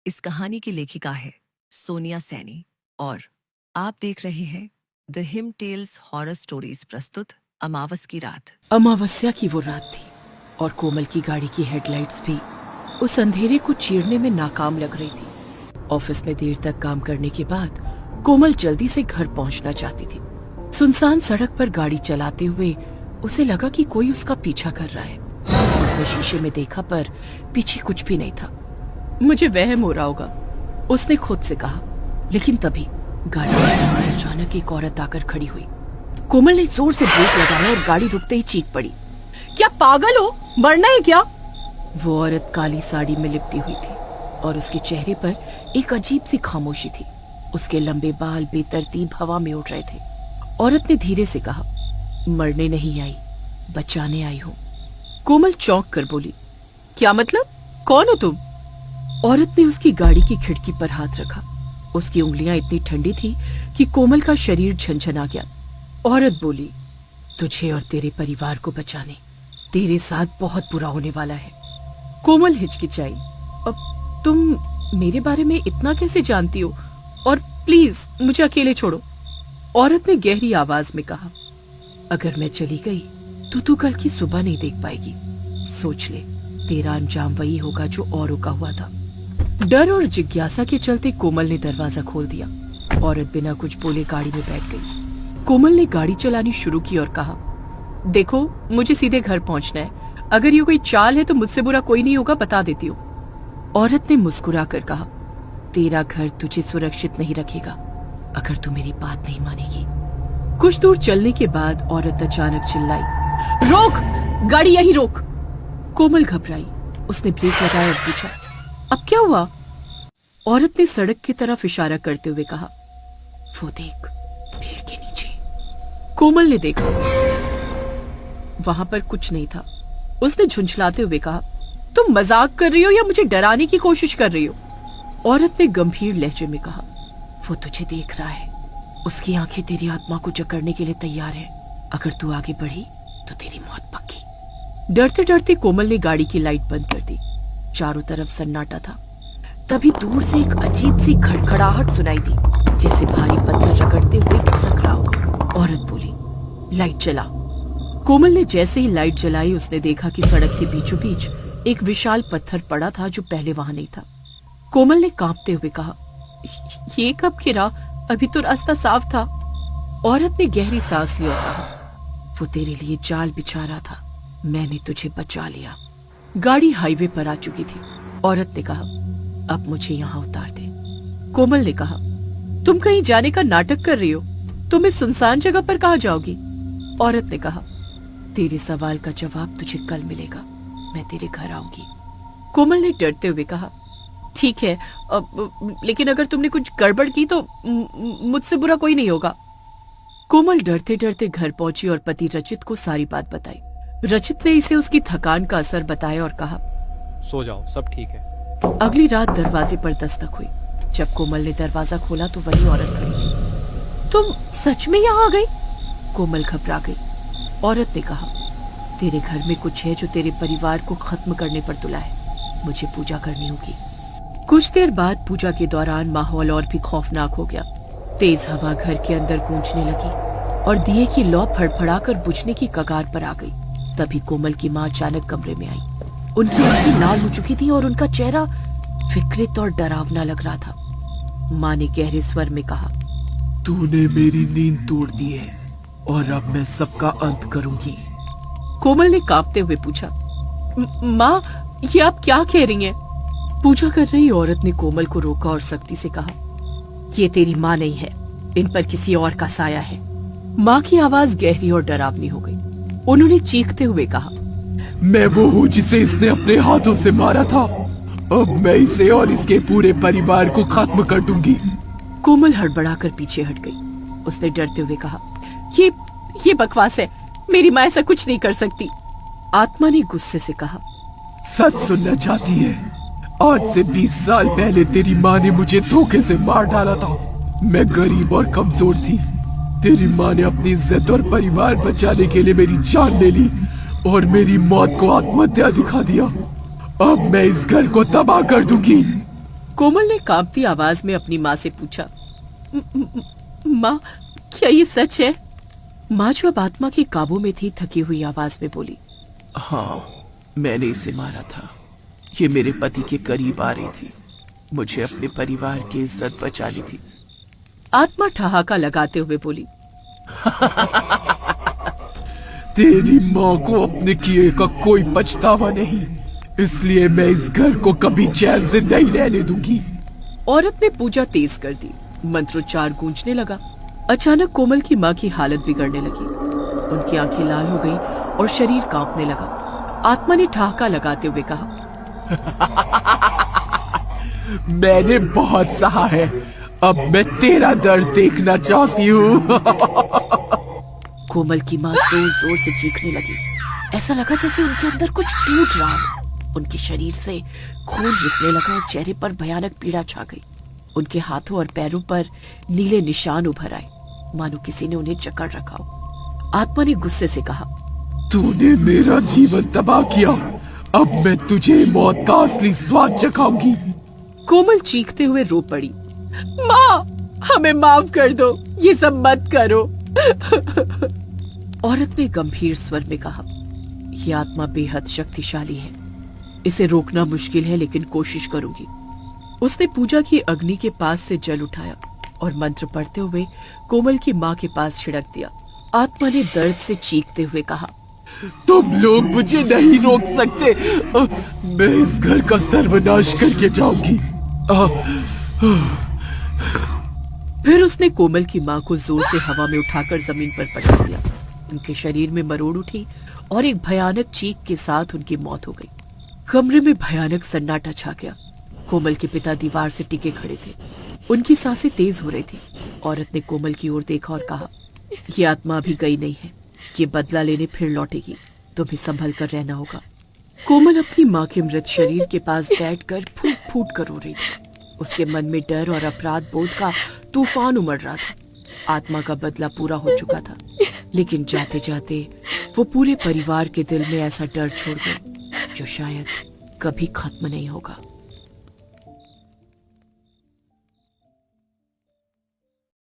इस कहानी की लेखिका है सोनिया सैनी और आप देख रहे हैं द हिम टेल्स हॉरर स्टोरीज प्रस्तुत अमावस की रात। अमावस्या की वो रात थी और कोमल की गाड़ी की हेडलाइट्स भी उस अंधेरे को चीरने में नाकाम लग रही थी। ऑफिस में देर तक काम करने के बाद कोमल जल्दी से घर पहुंचना चाहती थी। सुनसान सड़क पर गाड़ी चलाते हुए उसे लगा कि कोई उसका पीछा कर रहा है। उसने शीशे में देखा पर पीछे कुछ भी नहीं था। मुझे वहम हो रहा होगा, उसने खुद से कहा। लेकिन तभी गाड़ी में अचानक एक औरत आकर खड़ी हुई। कोमल ने जोर से ब्रेक लगाया और गाड़ी रुकते ही चीख पड़ी, क्या पागल हो, मरना है क्या? वो औरत काली साड़ी में लिपटी हुई थी और उसके चेहरे पर एक अजीब सी खामोशी थी। उसके लंबे बाल बेतरतीब हवा में उड़ रहे थे। औरत ने धीरे से कहा, मरने नहीं आई, बचाने आई हूँ। कोमल चौंक कर बोली, क्या मतलब, कौन हो तुम? औरत ने उसकी गाड़ी की खिड़की पर हाथ रखा। उसकी उंगलियां इतनी ठंडी थी कि कोमल का शरीर झनझना गया। औरत बोली, तुझे और तेरे परिवार को बचाने तेरे साथ बहुत बुरा होने वाला है। कोमल हिचकिचाई, अब तुम मेरे बारे में इतना कैसे जानती हो? और प्लीज मुझे अकेले छोड़ो। औरत ने गहरी आवाज में कहा, अगर मैं चली गई तो तू कल की सुबह नहीं देख पाएगी। सोच ले, तेरा अंजाम वही होगा जो औरों का हुआ था। डर और जिज्ञासा के चलते कोमल ने दरवाजा खोल दिया। औरत बिना कुछ बोले गाड़ी में बैठ गई। कोमल ने गाड़ी चलानी शुरू की और कहा, देखो मुझे सीधे घर पहुंचना है। अगर ये कोई चाल है तो मुझसे बुरा कोई नहीं होगा, बता देती हूँ। औरत ने मुस्कुरा कर कहा, तेरा घर तुझे सुरक्षित नहीं रखेगा अगर तू मेरी बात नहीं मानेगी। कुछ दूर चलने के बाद औरत अचानक चिल्लाई, रोक, गाड़ी यहीं रोक। कोमल घबराई। उसने ब्रेक लगाया और पूछा, अब क्या हुआ? औरत ने सड़क की तरफ इशारा करते हुए कहा, वो देख, पेड़ के नीचे। कोमल ने देखा, वहां पर कुछ नहीं था। उसने झुंझलाते हुए कहा, तुम मजाक कर रही हो या मुझे डराने की कोशिश कर रही हो? औरत ने गंभीर लहजे में कहा, वो तुझे देख रहा है, उसकी आंखें तेरी आत्मा को जकड़ने के लिए तैयार है। अगर तू आगे बढ़ी तो तेरी मौत पक्की। डरते डरते कोमल ने गाड़ी की लाइट बंद कर दी। चारों तरफ सन्नाटा था। तभी दूर से एक अजीब सी खड़खड़ाहट सुनाई दी, जैसे भारी पत्थर रगड़ते हुए खिसक रहा हो। औरत बोली, लाइट जला। कोमल ने जैसे ही लाइट जलाई उसने देखा कि सड़क के बीचों बीच एक विशाल पत्थर पड़ा था जो पहले वहां नहीं था। कोमल ने कांपते हुए कहा, ये कब गिरा? अभी तो रास्ता साफ था। औरत ने गहरी सांस ली और कहा, वो तेरे लिए जाल बिछा रहा था, मैंने तुझे बचा लिया। गाड़ी हाईवे पर आ चुकी थी। औरत ने कहा, अब मुझे यहाँ उतार दे। कोमल ने कहा, तुम कहीं जाने का नाटक कर रही हो? तुम इस सुनसान जगह पर कहाँ जाओगी? औरत ने कहा, तेरे सवाल का जवाब तुझे कल मिलेगा, मैं तेरे घर आऊंगी। कोमल ने डरते हुए कहा, ठीक है, लेकिन अगर तुमने कुछ गड़बड़ की तो मुझसे बुरा कोई नहीं होगा। कोमल डरते डरते घर पहुंची और पति रचित को सारी बात बताई। रचित ने इसे उसकी थकान का असर बताया और कहा, सो जाओ, सब ठीक है। अगली रात दरवाजे पर दस्तक हुई। जब कोमल ने दरवाजा खोला तो वही औरत खड़ी थी। तुम सच में यहाँ आ गई? कोमल घबरा गई। औरत ने कहा, तेरे घर में कुछ है जो तेरे परिवार को खत्म करने पर तुला है, मुझे पूजा करनी होगी। कुछ देर बाद पूजा के दौरान माहौल और भी खौफनाक हो गया। तेज हवा घर के अंदर गूंजने लगी और दिए की लौ फड़फड़ाकर बुझने की कगार पर आ गई। तभी कोमल की माँ अचानक कमरे में आई। उनकी आंखें लाल हो चुकी थी और उनका चेहरा विकृत और डरावना लग रहा था। माँ ने गहरे स्वर में कहा, तूने मेरी नींद तोड़ दी है और अब मैं सबका अंत करूंगी। कोमल ने कांपते हुए पूछा, माँ, ये आप क्या कह रही हैं? पूजा कर रही औरत ने कोमल को रोका और सख्ती से कहा, ये तेरी माँ नहीं है, इन पर किसी और का साया है। माँ की आवाज गहरी और डरावनी हो गई। उन्होंने चीखते हुए कहा, मैं वो हूँ जिसे इसने अपने हाथों से मारा था। अब मैं इसे और इसके पूरे परिवार को खत्म कर दूंगी। कोमल हड़बड़ाकर पीछे हट गई। उसने डरते हुए कहा, ये बकवास है, मेरी माँ ऐसा कुछ नहीं कर सकती। आत्मा ने गुस्से से कहा, सच सुनना चाहती है? आज से 20 साल पहले तेरी माँ ने मुझे धोखे से मार डाला था। मैं गरीब और कमजोर थी। तेरी माँ ने अपनी इज्जत और परिवार बचाने के लिए मेरी जान ले ली और मेरी मौत को आत्महत्या दिखा दिया। अब मैं इस घर को तबाह कर दूंगी। कोमल ने कांपती आवाज में अपनी माँ से पूछा, माँ, क्या ये सच है? माँ जो अब आत्मा के काबू में थी, थकी हुई आवाज में बोली, हाँ, मैंने इसे मारा था। ये मेरे पति के करीब आ रही थी। मुझे अपने परिवार की इज्जत बचानी थी। आत्मा ठहाका लगाते हुए बोली, तेरी माँ को अपने किए का कोई पछतावा नहीं, इसलिए मैं इस घर को कभी चैन से नहीं रहने दूंगी। औरत ने पूजा तेज कर दी। मंत्रोच्चार गूंजने लगा। अचानक कोमल की माँ की हालत बिगड़ने लगी। उनकी आंखें लाल हो गईं और शरीर कांपने लगा। आत्मा ने ठहाका लगाते हुए कहा, मैंने बहुत सहा है, अब मैं तेरा दर्द देखना चाहती हूँ। कोमल की माँ जोर जोर से चीखने लगी। ऐसा लगा जैसे उनके अंदर कुछ टूट रहा है। उनके शरीर से खून रिसने लगा और चेहरे पर भयानक पीड़ा छा गई। उनके हाथों और पैरों पर नीले निशान उभर आए, मानो किसी ने उन्हें जकड़ रखा हो। आत्मा ने गुस्से से कहा, तूने मेरा जीवन तबाह किया, अब मैं तुझे मौत का असली स्वाद चखाऊंगी। कोमल चीखते हुए रो पड़ी, माँ, हमें माफ कर दो, ये सब मत करो। औरत ने गंभीर स्वर में कहा, यह आत्मा बेहद शक्तिशाली है, इसे रोकना मुश्किल है, लेकिन कोशिश करूंगी। उसने पूजा की अग्नि के पास से जल उठाया और मंत्र पढ़ते हुए कोमल की माँ के पास छिड़क दिया। आत्मा ने दर्द से चीखते हुए कहा, तुम लोग मुझे नहीं रोक सकते, मैं इस घर का सर्वनाश करके जाऊंगी। फिर उसने कोमल की माँ को जोर से हवा में उठाकर जमीन पर पटक दिया। उनके शरीर में मरोड़ उठी और एक भयानक चीख के साथ उनकी मौत हो गई। कमरे में भयानक सन्नाटा छा गया। कोमल के पिता दीवार से टिके खड़े थे। उनकी सांसें तेज हो रही थी। औरत ने कोमल की ओर देखा और कहा, ये आत्मा अभी गई नहीं है, ये बदला लेने फिर लौटेगी, तुम्हें संभल कर रहना होगा। कोमल अपनी माँ के मृत शरीर के पास बैठकर फूट फूट कर रो रही थी। उसके मन में डर और अपराध बोध का तूफान उमड़ रहा था। आत्मा का बदला पूरा हो चुका था, लेकिन जाते जाते वो पूरे परिवार के दिल में ऐसा डर छोड़ गई जो शायद कभी खत्म नहीं होगा।